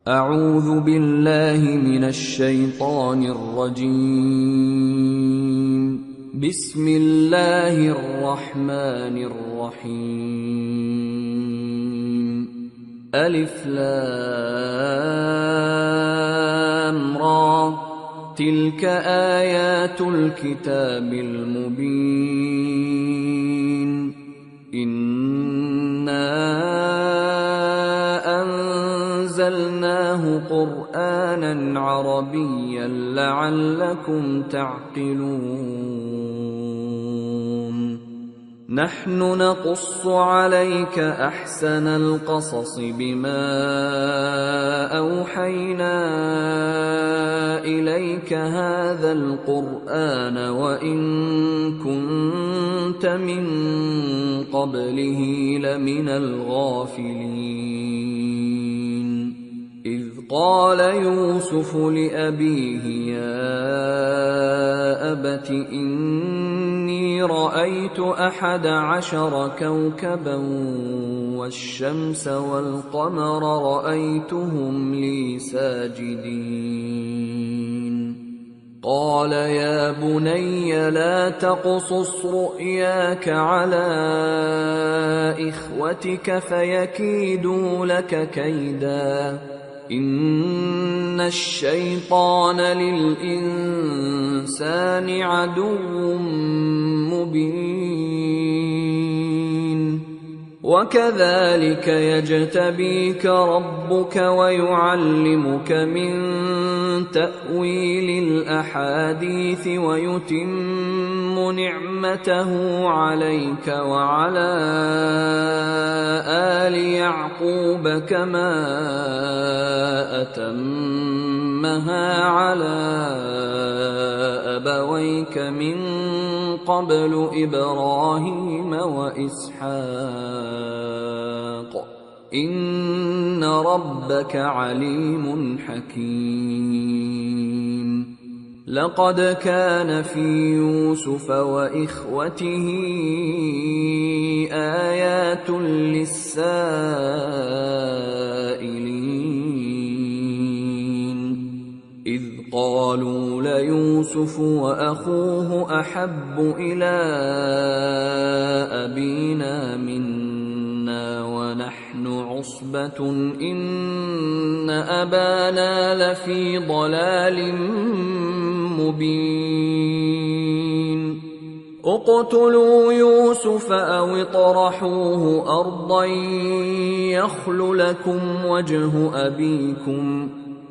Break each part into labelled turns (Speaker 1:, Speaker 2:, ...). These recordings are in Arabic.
Speaker 1: أعوذ بالله من الشيطان الرجيم. بسم الله الرحمن الرحيم. ألف لام را، تلك آيات الكتاب المبين. إنا أنزلناه قرآنا عربيا لعلكم تعقلون. نحن نقص عليك أحسن القصص بما أوحينا إليك هذا القرآن وإن كنت من قبله لمن الغافلين. إذ قال يوسف لأبيه يا أبت إني رأيت 11 كوكبا والشمس والقمر رأيتهم لي ساجدين. قال يا بني لا تقصص رؤياك على إخوتك فيكيدوا لك كيدا، إن الشيطان للإنسان عدو مبين. وكذلك يجتبيك ربك ويعلمك من تأويل الأحاديث ويتم نعمته عليك وعلى آل يعقوب كما أتمها على أبويك من قبل إبراهيم وإسحاق، إن ربك عليم حكيم. لقد كان في يوسف وإخوته آيات للسائلين، إذ قالوا ليوسف وأخوه أحب إلى أبينا منا ونحن عصبة إن أبانا لفي ضلال مبين. اقتلوا يوسف أو اطرحوه أرضا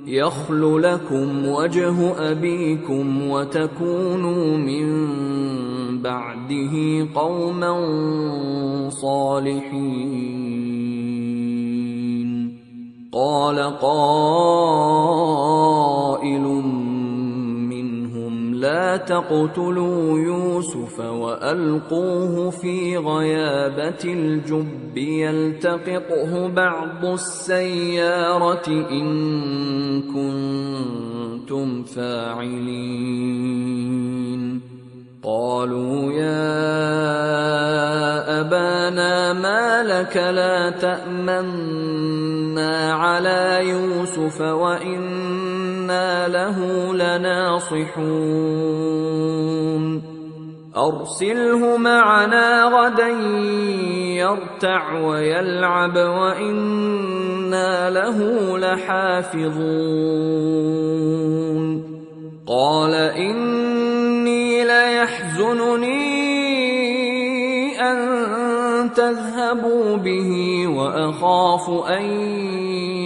Speaker 1: يخل لكم وجه أبيكم وتكونوا من بعده قوما صالحين. قال قائل منهم لا تقتلوا يوسف وألقوه في غيابة الجب يلتقطه بعض السيارة إن كنتم فاعلين. قالوا يا أبانا ما لك لا تأمنا على يوسف وإنا له لناصحون. أرسله معنا غدا يرتع ويلعب وإنا له لحافظون. قال إني ليحزنني أن تذهبوا به وأخاف أن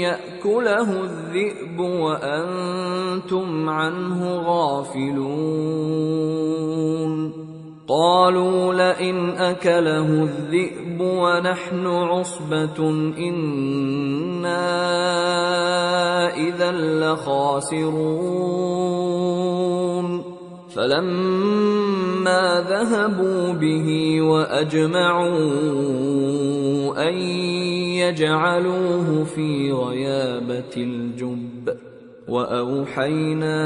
Speaker 1: يأكله الذئب وأنتم عنه غافلون. قالوا لئن أكله الذئب ونحن عصبة إنا إذا لخاسرون. فلما ذهبوا به وأجمعوا أن يجعلوه في غيابة الجب وأوحينا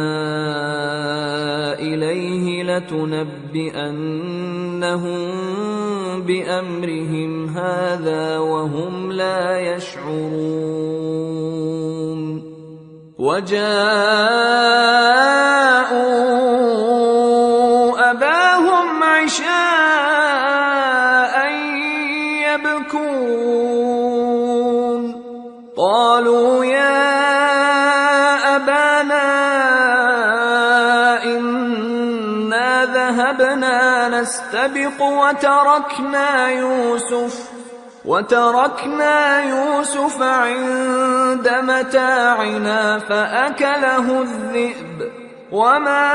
Speaker 1: إليه لتنبئنهم بأمرهم هذا وهم لا يشعرون وجاءوا أباهم عشاء يبكون قالوا يا أبانا إنا ذهبنا نستبق وتركنا يوسف عند متاعنا فأكله الذئب وما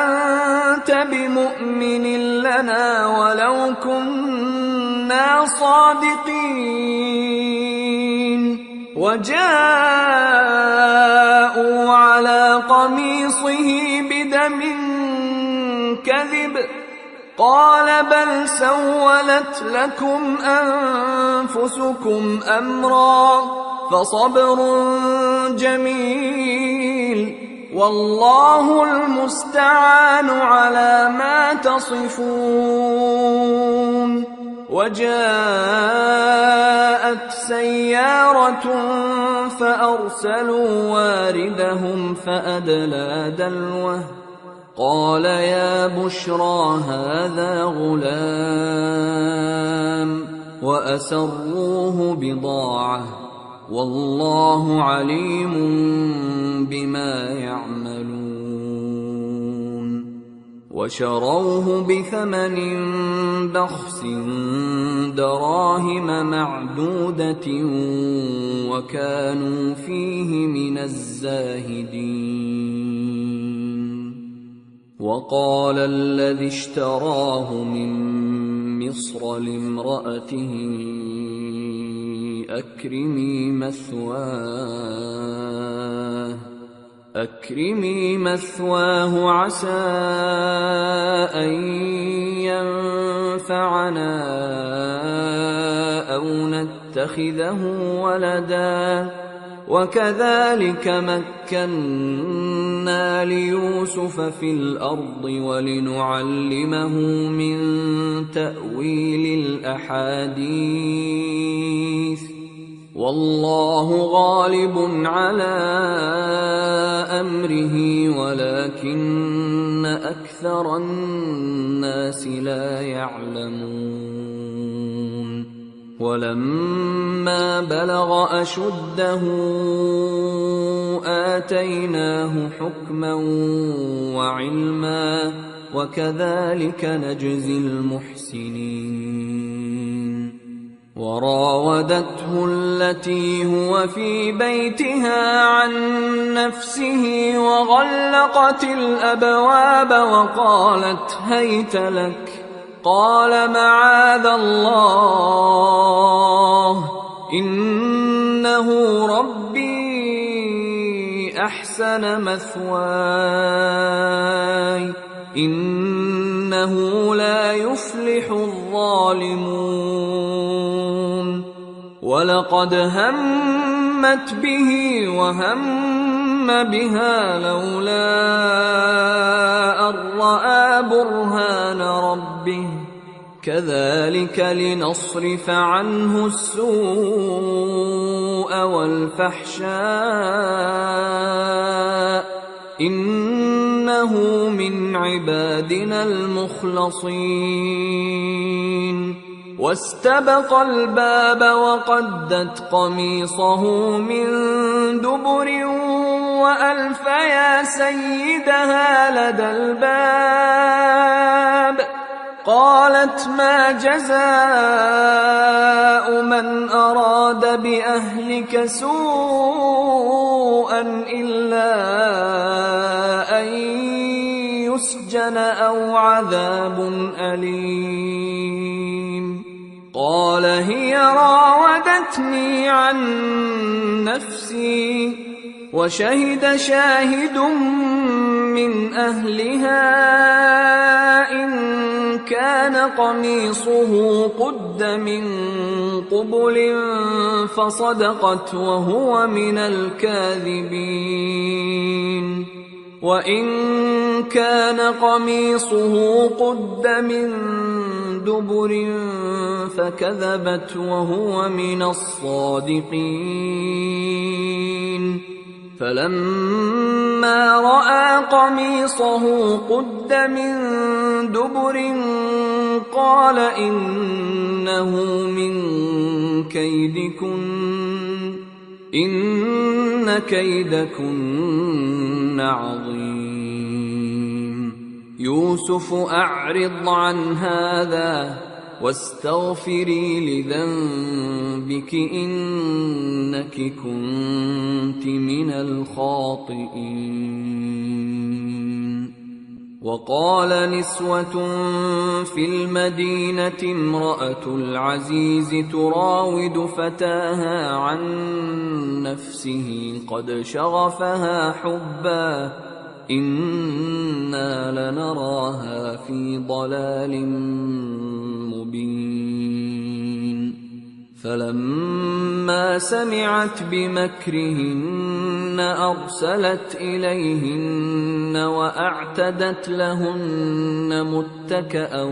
Speaker 1: أنت بمؤمن لنا ولو كنا صادقين وجاءوا على قميصه بدم كذب قال بل سولت لكم أنفسكم أمرا فصبر جميل والله المستعان على ما تصفون وجاءت سيارة فأرسلوا واردهم فأدلى دلوه قال يا بشرى هذا غلام وأسروه بضاعة والله عليم بما يعملون وشروه بثمن بخس دراهم معدودة وكانوا فيه من الزاهدين وقال الذي اشتراه من مصر لامرأته أكرمي مثواه عسى أن ينفعنا أو نتخذه ولدا وكذلك مكنا ليوسف في الأرض ولنعلمه من تأويل الأحاديث والله غالب على أمره ولكن أكثر الناس لا يعلمون ولما بلغ أشده آتيناه حكما وعلما وكذلك نجزي المحسنين وراودته التي هو في بيتها عن نفسه وغلقت الأبواب وقالت هيت لك قال معاذ الله إنه ربي أحسن مثواي إنه لا يفلح الظالمون ولقد همت به وهم بها لولا أن رأى برهان ربه كذلك لنصرف عنه السوء والفحشاء إنه من عبادنا المخلصين واستبق الباب وقدت قميصه من دبر وألف يا سيدها لدى الباب قالت ما جزاء من أراد بأهلك سوءا إلا أن يسجن أو عذاب أليم قال هي راودتني عن نفسي وشهد شاهد من أهلها إن كان قميصه قد من قبل فصدقت وهو من الكاذبين وإن كان قميصه قد من دبر فكذبت وهو من الصادقين. فلما رأى قميصه قد من دبر قال إنه من كيدكن إن كيدكن عظيم. يوسف أعرض عن هذا واستغفري لذنبك إنك كنت من الخاطئين. وقال نسوة في المدينة امرأة العزيز تراود فتاها عن نفسه قد شغفها حبا إنا لنراها في ضلال مبين. فلما سمعت بمكرهن أرسلت إليهن وأعتدت لهن متكأ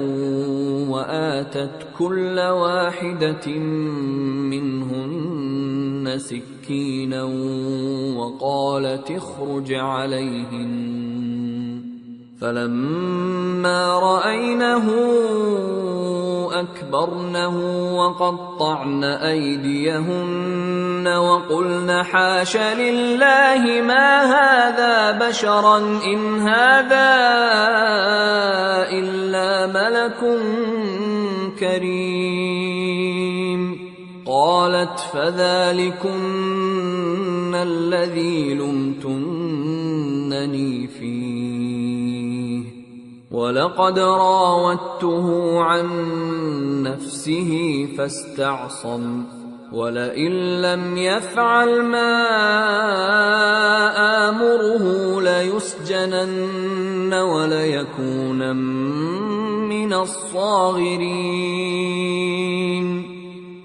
Speaker 1: وآتت كل واحدة منهن سكينا وقالت اخرج عليهن. فلما رأينه أكبرنه وقطعن أيديهن وقلن حاش لله ما هذا بشرا إن هذا إلا ملك كريم. قالت فذلكن الذي لمتنني فيه ولقد راودته عن نفسه فاستعصم ولئن لم يفعل ما آمره ليسجنن وليكونن من الصاغرين.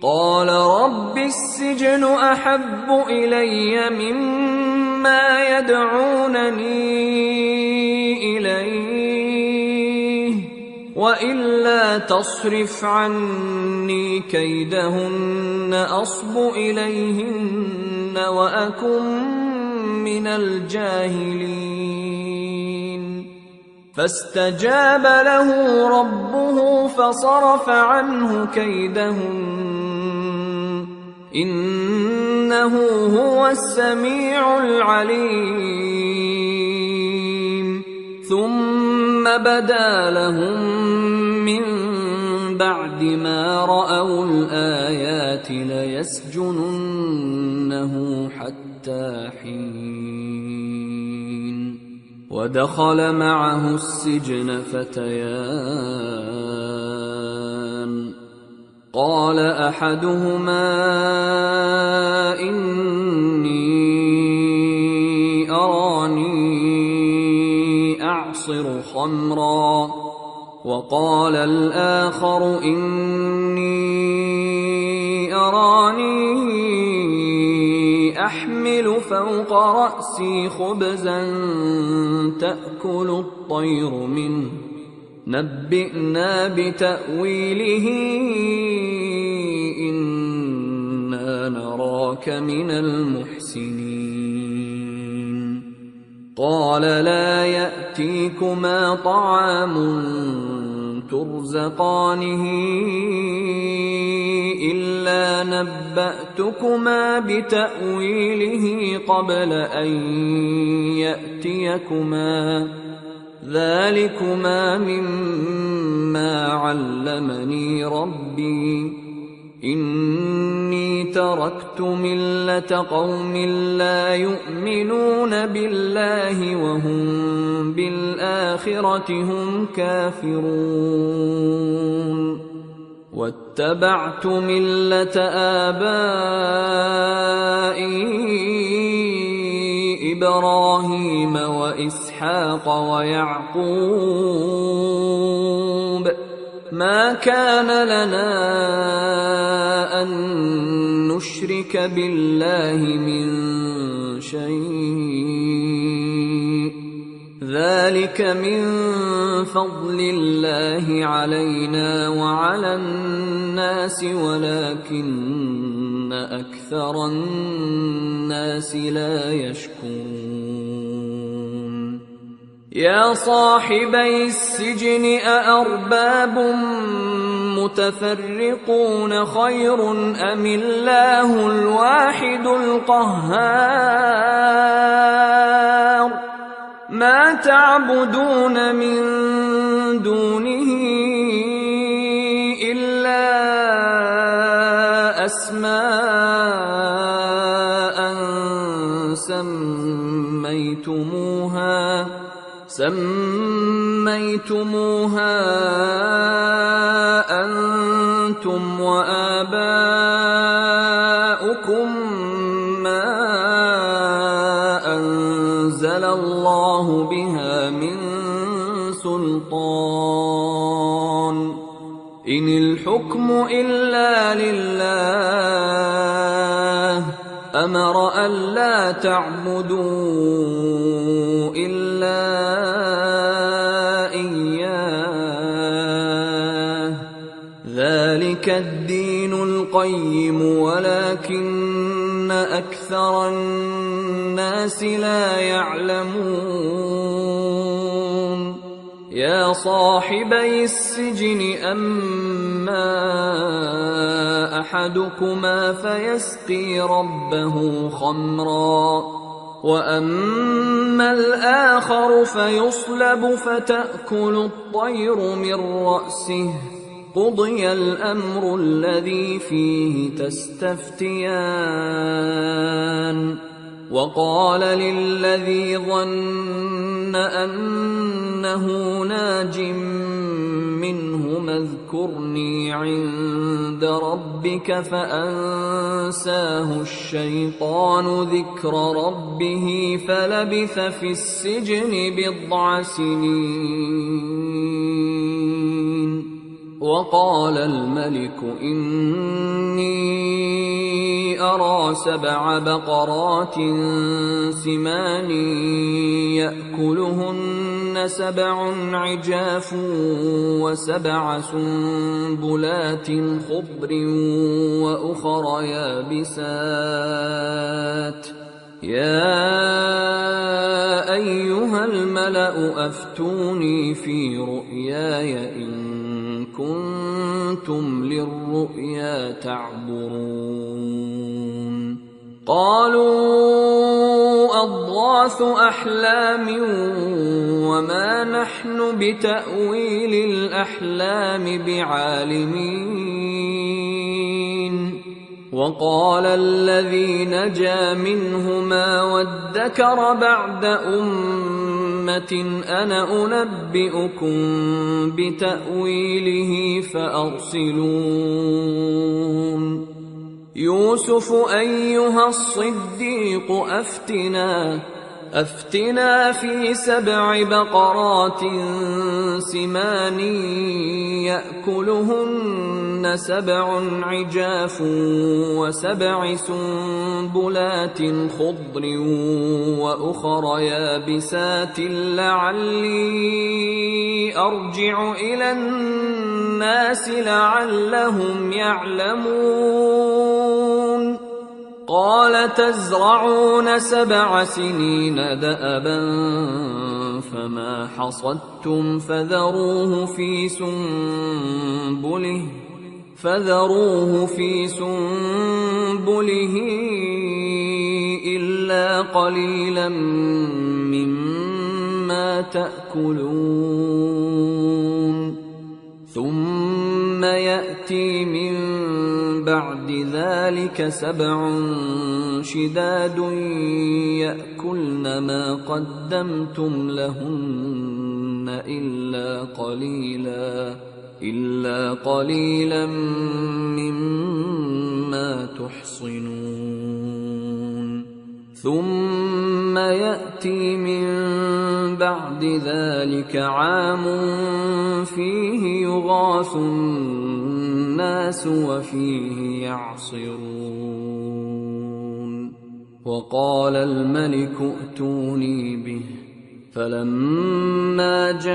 Speaker 1: قال رب السجن أحب إلي مما يدعونني إليه وإلا تصرف عني كيدهن أصب إليهن وأكن من الجاهلين. فاستجاب له ربه فصرف عنه كيدهن إنه هو السميع العليم. ثم بدا لهم من بعد ما رأوا الآيات ليسجننه حتى حين. ودخل معه السجن فتيان قال أحدهما إني أراني أعصر خمرا وقال الآخر إني أراني أحمل فوق رأسي خبزا تأكل الطير منه نبئنا بتأويله إنا نراك من المحسنين. قال لا يأتيكما طعام ترزقانه إلا نبأتكما بتأويله قبل أن يأتيكما ذلكما مما علمني ربي إني تركت ملة قوم لا يؤمنون بالله وهم بالآخرة هم كافرون واتبعت ملة آبائي إبراهيم وإسحاق ويعقوب ما كان لنا أن نشرك بالله من شيء ذلك من فضل الله علينا وعلى الناس ولكن أكثر الناس لا يشكرون يا صاحبي السجن أأرباب متفرقون خير أم الله الواحد القهار ما تعبدون من دونه إلا أسماء سميتموها أنتم وآباؤكم ما أنزل الله بها من سلطان إن الحكم إلا لله أمر ألا تعبدوا إلا إياه ذلك الدين القيم ولكن أكثر الناس لا يعلمون يا صاحبي السجن أما أحدكما فيسقي ربه خمرا وأما الآخر فيصلب فتأكل الطير من رأسه قضي الأمر الذي فيه تستفتيان وقال للذي ظن أنه ناج منهما اذكرني عند ربك فأنساه الشيطان ذكر ربه فلبث في السجن بضع سنين وقال الملك إني أرى 7 بقرات سمان يأكلهن 7 عجاف و7 سنبلات خضر وأخر يابسات يا أيها الملأ أفتوني في رؤياي إن كنتم للرؤيا تعبرون قالوا أضغاث أحلام وما نحن بتأويل الأحلام بعالمين وقال الذي نجا منهما وادكر بعد أمة أنا أنبئكم بتأويله فأرسلون يوسف أيها الصديق أفتنا في 7 بقرات سمان يأكلهن 7 عجاف و7 سنبلات خضر وأخر يابسات لعلي أرجع إلى الناس لعلهم يعلمون قال تزرعون 7 سنين دأبا فما حصدتم فذروه في سنبله إلا قليلا مما تأكلون ثم يأتي من بعد ذلك 7 شداد يأكلن ما قدمتم لهن إلا قليلا مما تحصنون ثم يأتي من بعد ذلك عام فيه يغاث الناس وفيه يعصرون وقال الملك ائتوني به فلما جاءه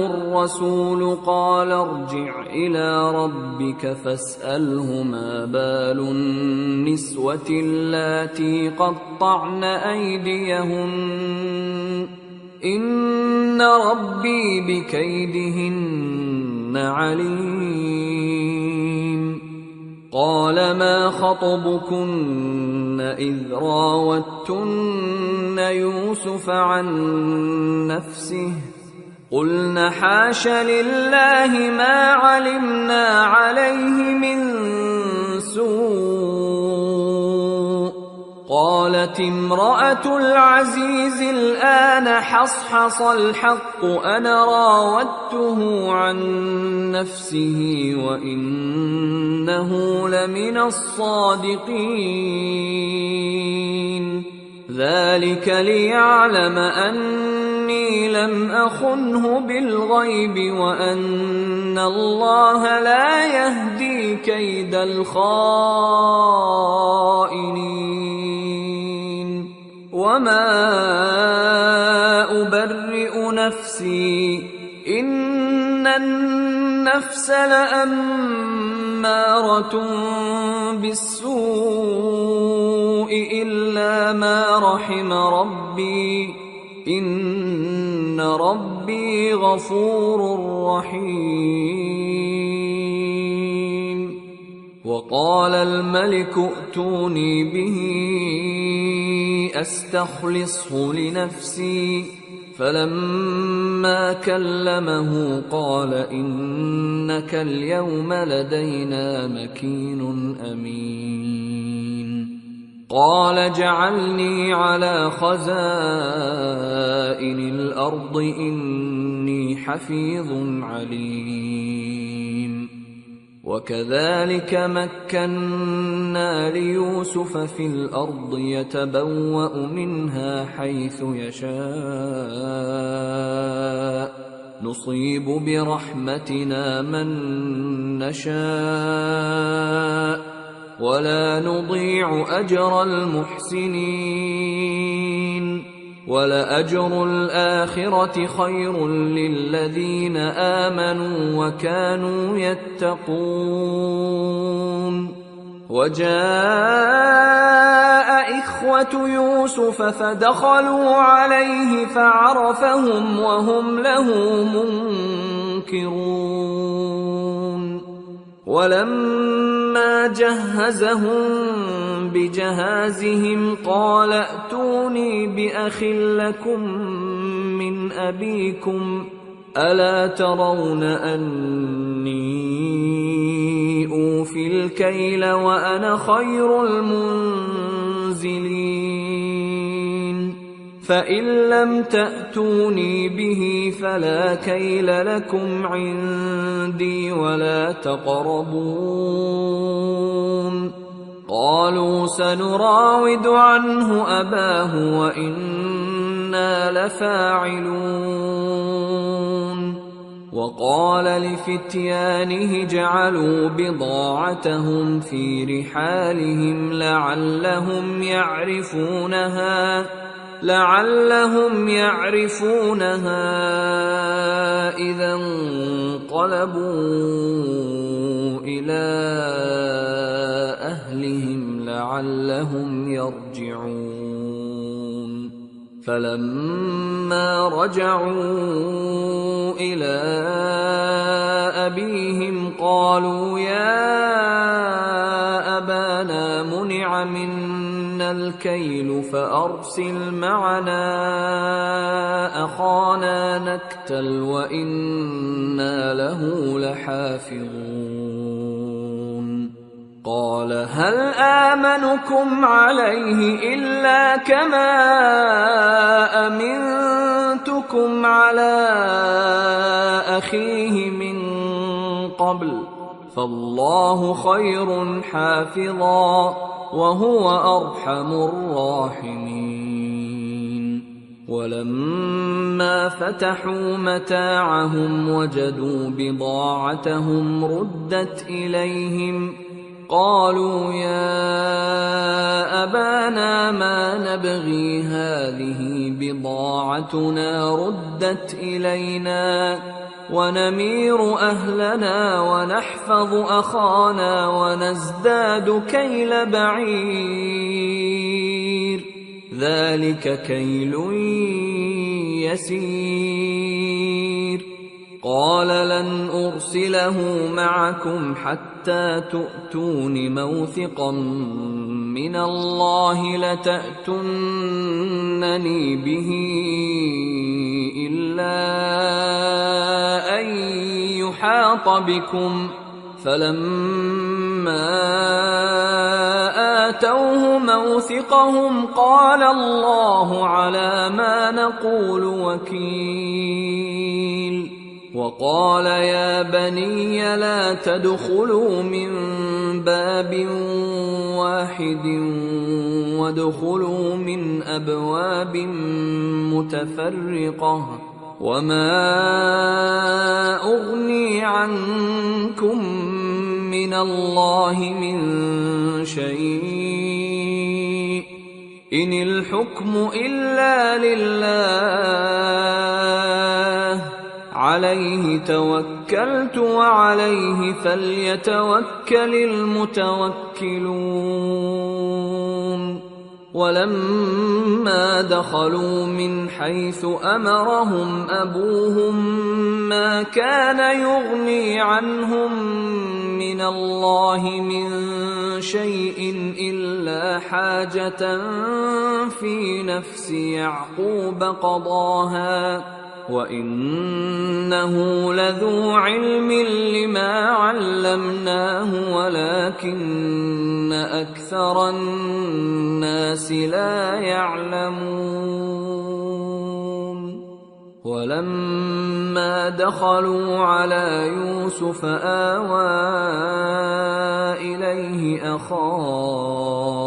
Speaker 1: الرسول قال ارجع إلى ربك فاسأله ما بال النسوة اللاتي قطعن أيديهن إن ربي بكيدهن عليم. قال ما خطبكن إذ راوتن يوسف عن نفسه قلن حاش لله ما علمنا عليه من سوء. قالت امرأة العزيز الآن حصحص الحق أنا راودته عن نفسه وإنه لمن الصادقين. ذلك ليعلم أني لم أخنه بالغيب وأن الله لا يهدي كيد الخائنين. وما أبرئ نفسي إن النفس لأمارة بالسوء إلا ما رحم ربي إن ربي غفور رحيم. وقال الملك ائتوني به أستخلصه لنفسي فلما كلمه قال إنك اليوم لدينا مكين أمين. قال اجعلني على خزائن الأرض إني حفيظ عليم. وكذلك مكنا ليوسف في الأرض يتبوأ منها حيث يشاء نصيب برحمتنا من نشاء ولا نضيع أجر المحسنين. ولأجر الآخرة خير للذين آمنوا وكانوا يتقون. وجاء إخوة يوسف فدخلوا عليه فعرفهم وهم له منكرون. ولما جهزهم بجهازهم قال ائتوني بأخ لكم من أبيكم ألا ترون أني أوفي الكيل وأنا خير المنزلين. فإن لم تأتوني به فلا كيل لكم عندي ولا تقربون. قالوا سنراود عنه أباه وإنا لفاعلون. وقال لفتيانه اجعلوا بضاعتهم في رحالهم لعلهم يعرفونها إذا انقلبوا إلى أهلهم لعلهم يرجعون. فلما رجعوا إلى أبيهم قالوا يا أبانا منع منا الكيل فأرسل معنا أخانا نكتل وإنا له لحافظون. قال هل آمنكم عليه إلا كما أمنتكم على أخيه من قبل فالله خير حافظا وهو أرحم الراحمين. ولما فتحوا متاعهم وجدوا بضاعتهم ردت إليهم قالوا يا أبانا ما نبغي هذه بضاعتنا ردت إلينا ونمير أهلنا ونحفظ أخانا ونزداد كيل بعير ذلك كيل يسير. قال لن أرسله معكم حتى تؤتون موثقا من الله لتأتونني به إلا أن يحاط بكم. فلما آتوه موثقهم قال الله على ما نقول وكيل. وقال يا بني لا تدخلوا من باب واحد وادخلوا من أبواب متفرقة وما أغني عنكم من الله من شيء إن الحكم إلا لله عليه توكلت وعليه فليتوكل المتوكلون. ولما دخلوا من حيث أمرهم أبوهم ما كان يغني عنهم من الله من شيء إلا حاجة في نفس يعقوب قضاها وإنه لذو علم لما علمناه ولكن أكثر الناس لا يعلمون. ولما دخلوا على يوسف آوى إليه أخاه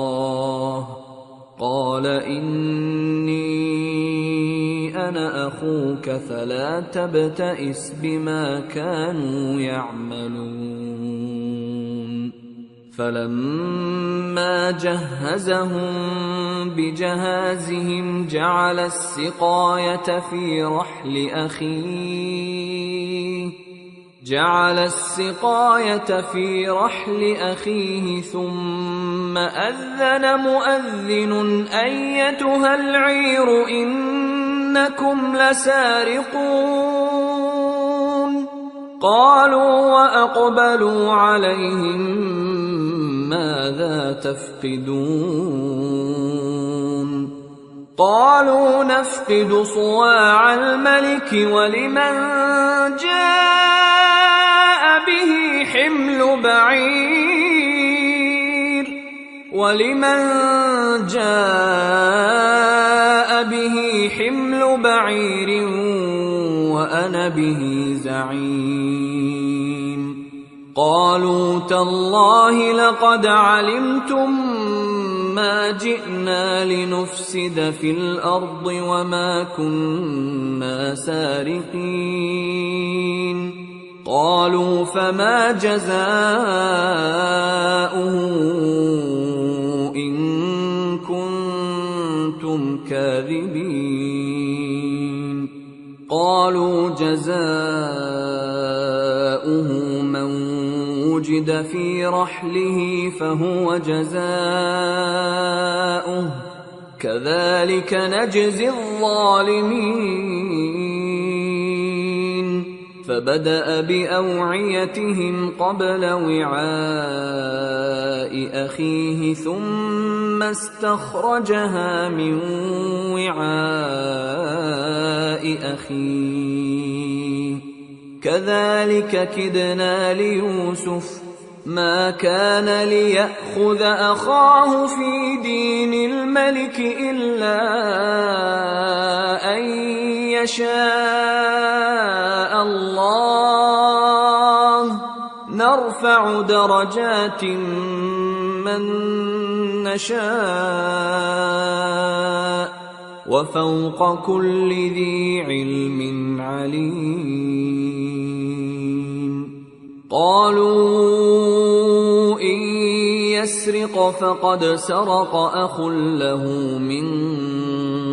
Speaker 1: قال إني أنا أخوك فلا تبتئس بما كانوا يعملون. فلما جهزهم بجهازهم جعل السقاية في رحل أخيه ثم أذن مؤذن أيتها العير إنكم لسارقون. قالوا وأقبلوا عليهم ماذا تفقدون؟ قالوا نفقد صواع الملك ولمن جاء به حمل بعير وأنا به زعيم. قالوا تالله لقد علمتم ما جئنا لنفسد في الأرض وما كنا سارقين. قالوا فما جزاؤه إن كنتم كاذبين؟ قالوا جزاؤه من وجد في رحله فهو جزاؤه كذلك نجزي الظالمين. فبدأ بأوعيتهم قبل وعاء أخيه ثم استخرجها من وعاء أخيه كذلك كدنا ليوسف ما كان ليأخذ أخاه في دين الملك إلا أن يشاء الله نرفع درجات من نشاء وفوق كل ذي علم عليم. قالوا إن يسرق فقد سرق أخ له من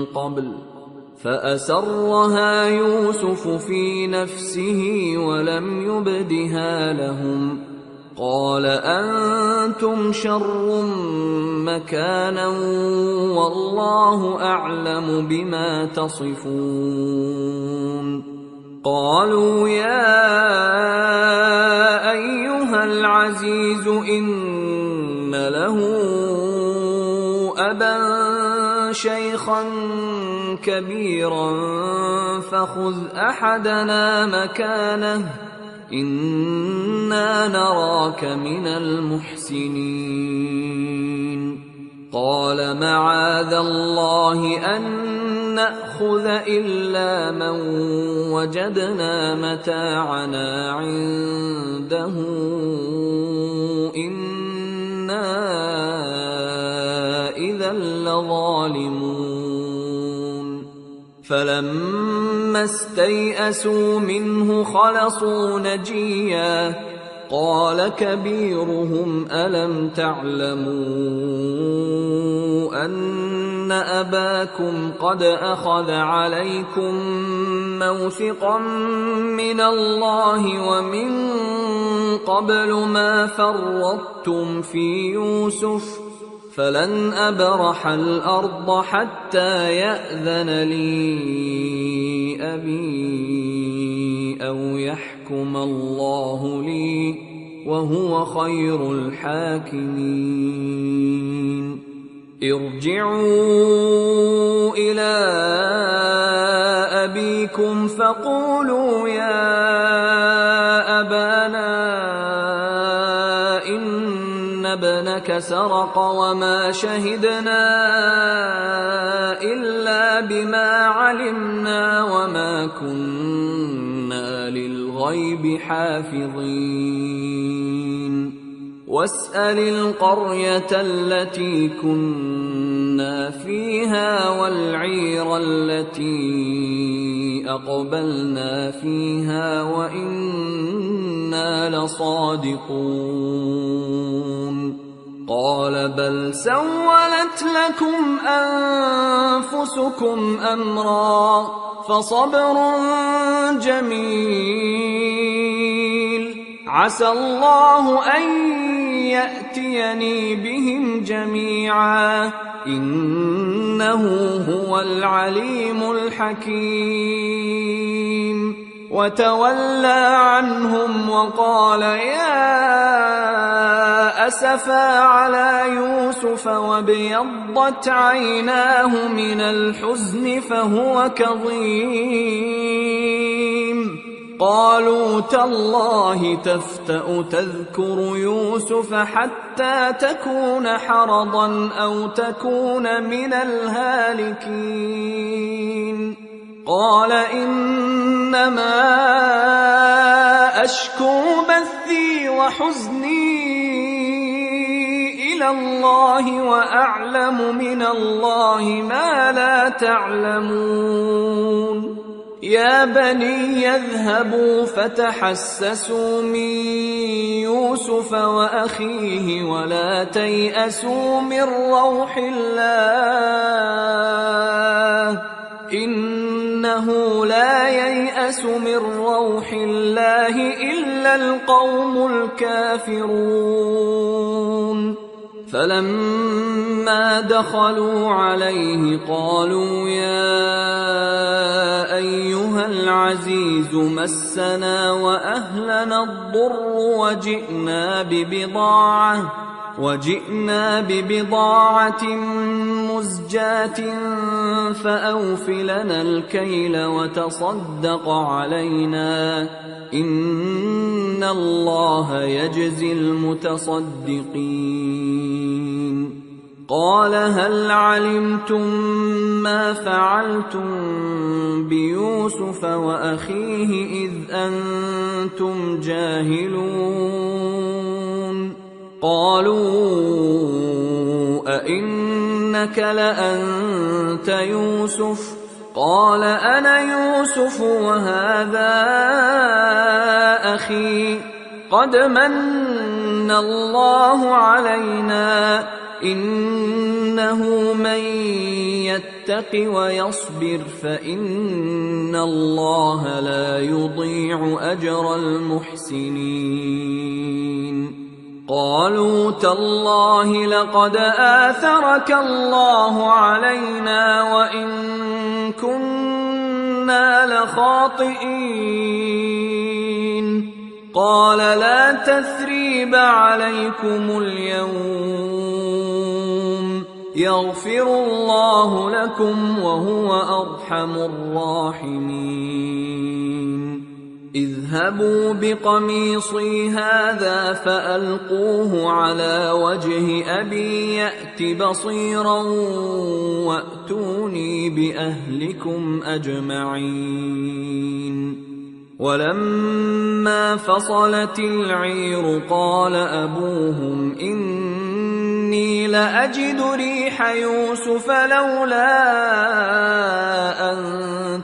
Speaker 1: قبل فأسرها يوسف في نفسه ولم يبدها لهم قال أنتم شر مكانا والله أعلم بما تصفون قالوا يا أيها العزيز إن له أبا شيخا كبيرا فخذ أحدنا مكانه إنا نراك من المحسنين قال معاذ الله أن نأخذ إلا من وجدنا متاعنا عنده إنا إذا لظالمون فلما استيئسوا منه خلصوا نجيا قال كبيرهم ألم تعلموا أن أباكم قد أخذ عليكم موثقا من الله ومن قبل ما فرطتم في يوسف فلن أبرح الأرض حتى يأذن لي أبي أو يحكم الله لي وهو خير الحاكمين ارجعوا إلى أبيكم فقولوا يا أبانا إن ابنك سرق وما شهدنا إلا بما علمنا وما كنا للغيب حافظين واسأل القرية التي كنا فيها والعير التي أقبلنا فيها وإنا لصادقون قال بل سولت لكم أنفسكم أمرا فصبر جميل عسى الله أن يأتيني بهم جميعا إنه هو العليم الحكيم وتولى عنهم وقال يا أسفا على يوسف وابيضت عيناه من الحزن فهو كظيم قالوا تالله تفتأ تذكر يوسف حتى تكون حرضا أو تكون من الهالكين قال إنما أشكو بثي وحزني إلى الله وأعلم من الله ما لا تعلمون يا بني يذهبوا فتحسسوا من يوسف وأخيه ولا تيأسوا من روح الله إنه لا ييأس من روح الله إلا القوم الكافرون فلما دخلوا عليه قالوا يا أيها العزيز مسنا وأهلنا الضر وجئنا ببضاعة مزجاة فأوف لنا الكيل وتصدق علينا إن الله يجزي المتصدقين قال هل علمتم ما فعلتم بيوسف وأخيه إذ أنتم جاهلون قالوا أئنك لأنت يوسف قال أنا يوسف وهذا أخي قد من الله علينا إنه من يتق ويصبر فإن الله لا يضيع أجر المحسنين. قالوا تالله لقد آثرك الله علينا وإن كنا لخاطئين. قال لا تثريب عليكم اليوم يغفر الله لكم وهو أرحم الراحمين. اذهبوا بقميصي هذا فألقوه على وجه أبي يأت بصيرا وأتوني بأهلكم أجمعين. ولما فصلت العير قال أبوهم إني لأجد ريح يوسف لولا أن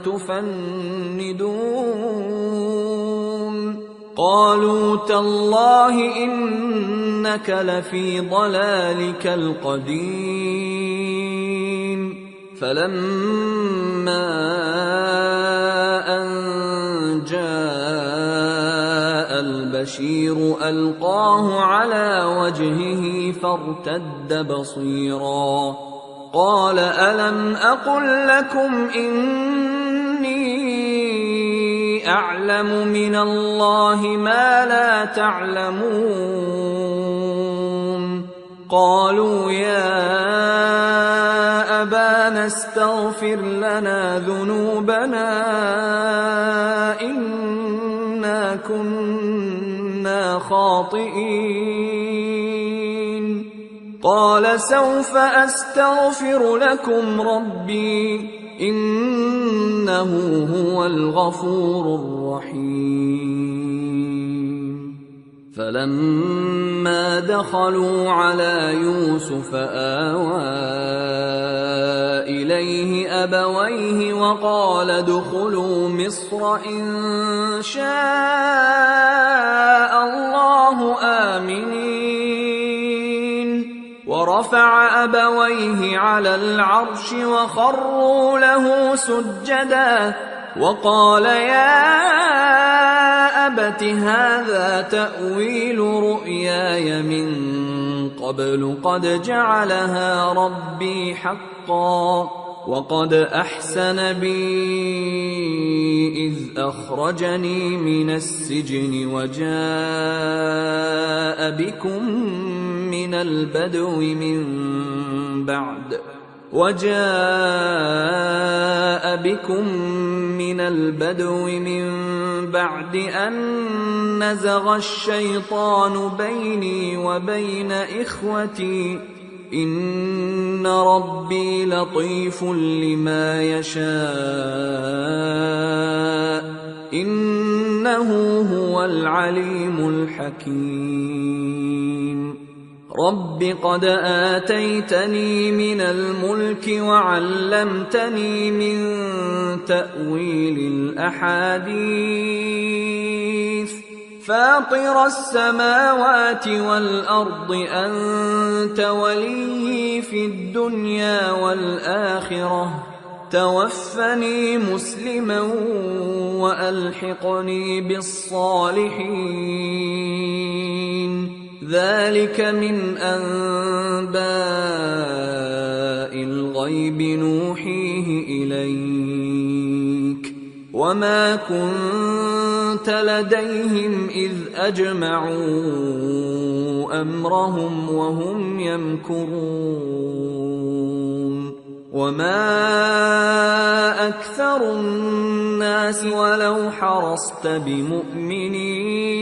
Speaker 1: تفندون. قالوا تالله إنك لفي ضلالك القديم. فلما أن جاء البشير ألقاه على وجهه فارتد بصيرا. قال ألم أقل لكم إني أعلم من الله ما لا تعلمون. قالوا يا أبانا استغفر لنا ذنوبنا إنا كنا خاطئين. قال سوف أستغفر لكم ربي إنه هو الغفور الرحيم. فلما دخلوا على يوسف آوى إليه أبويه وقال ادخلوا مصر إن شاء الله آمنين. ورفع أبويه على العرش وخروا له سجدا وقال يا أبت هذا تأويل رؤياي من قبل قد جعلها ربي حقا وقد أحسن بي إذ أخرجني من السجن وجاء بكم من البدو من بعد أن نزغ الشيطان بيني وبين إخوتي إن ربي لطيف لما يشاء إنه هو العليم الحكيم. رب قد آتيتني من الملك وعلمتني من تأويل الأحاديث فاطر السماوات والأرض أنت وليي في الدنيا والآخرة توفني مسلما وألحقني بالصالحين. ذلك من أنباء الغيب نوحيه إليك وما كنت لديهم إذ أجمعوا أمرهم وهم يمكرون. وما أكثر الناس ولو حرصت بمؤمنين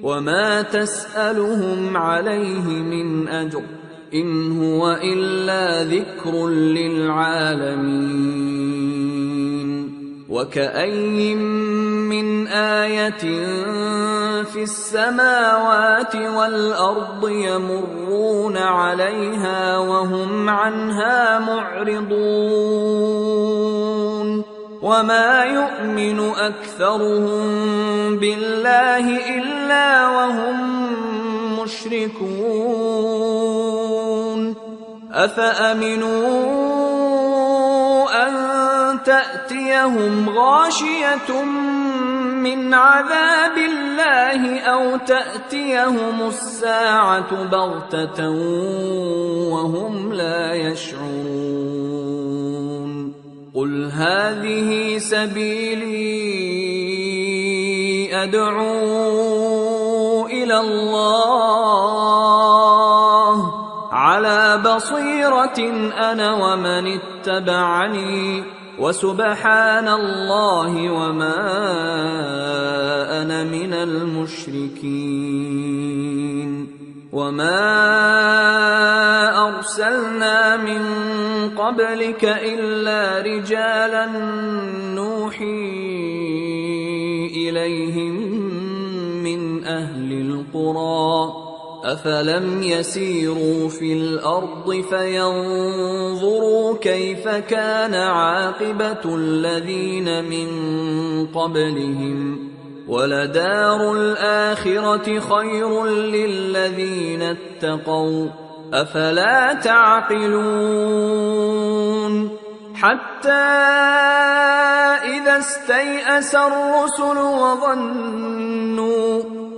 Speaker 1: وما تسألهم عليه من أجر إن هو إلا ذكر للعالمين. وكأي من آية في السماوات والأرض يمرون عليها وهم عنها معرضون. وما يؤمن أكثرهم بالله إلا وهم مشركون. المشركون أفأمنوا أن تأتيهم غاشية من عذاب الله أو تأتيهم الساعة بغتة وهم لا يشعرون قل هذه سبيلي أدعو إلى الله على بصيرة أنا ومن اتبعني وسبحان الله وما أنا من المشركين وما أرسلنا من قبلك إلا رجالا نوحي إليهم من أهل القرى أفلم يسيروا في الأرض فينظروا كيف كان عاقبة الذين من قبلهم ولدار الآخرة خير للذين اتقوا أفلا تعقلون حتى إذا استيأس الرسل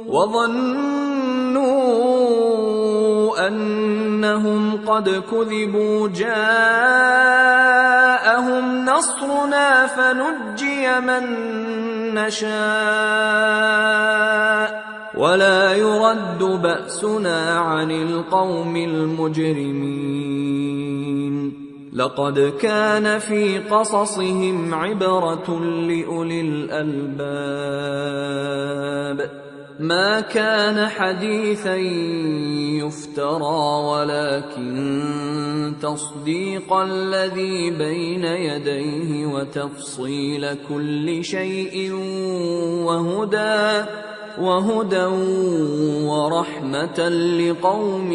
Speaker 1: وظنوا أنهم قد كذبوا جاءهم نصرنا فنجي من نشاء ولا يرد بأسنا عن القوم المجرمين لقد كان في قصصهم عبرة لأولي الألباب ما كان حديثا يفترى ولكن تصديق الذي بين يديه وتفصيل كل شيء وهدى ورحمة لقوم